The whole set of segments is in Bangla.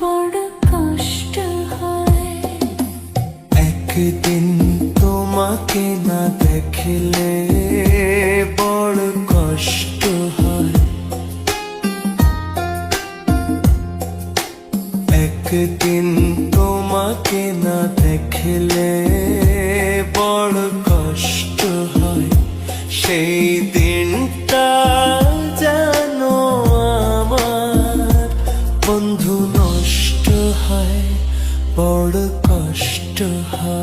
বড় কষ্ট হয়। একদিন তোমাকে না দেখলে বড় কষ্ট হয়। একদিন তোমাকে না দেখলে বড় কষ্ট হয়। সেই দিনটা যেন আমার বন্ধু নষ্ট হয়, বড় কষ্ট হয়।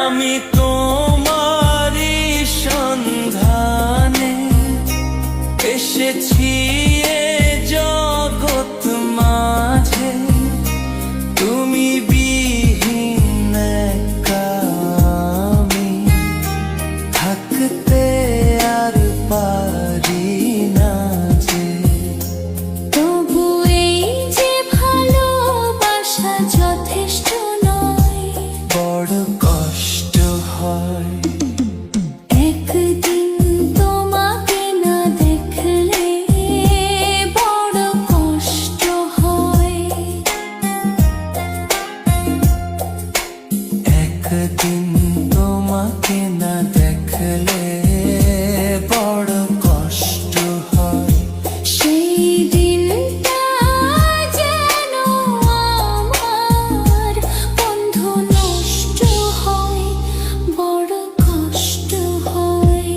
আমি তোমারই সন্ধানে এসেছি এ জগৎ মাঝে, তুমি বিহীন একা আমি থাকতে আর পারি না যে। তবু এই যে ভালোবাসা যথেষ্ট নয়, বড় কষ্ট হয়। একদিন তোমাকে না দেখলে বড় কষ্ট হয়। একদিন তোমাকে না দেখলে বড় কষ্ট হয়। সেই দিনটা যেন আমার বন্ধু নষ্ট হয়, বড় কষ্ট হয়।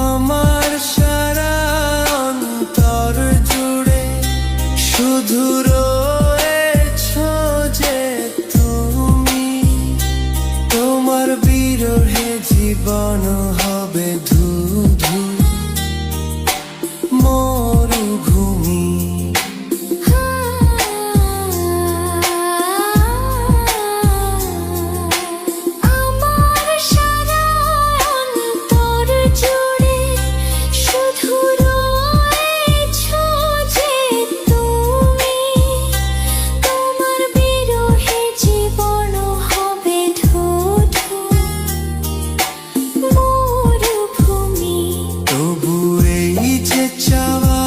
আমার সারা অন্তর জুড়ে শুধু রয়েছো যে তুমি। তোমার বিরহে জীবন হবে ধুধু মরুভূমি। আমার সারা অন্তর জুড়ে শুধু রয়েছো যে তুমি। তোমার বিরহে জীবন হবে ধুধু মরুভূমি। তবু এই যে চাওয়া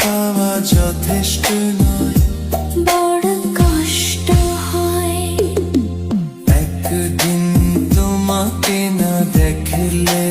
পাওয়া যথেষ্ট নয়, বড় কষ্ট হয়। একদিন তোমাকে না দেখলে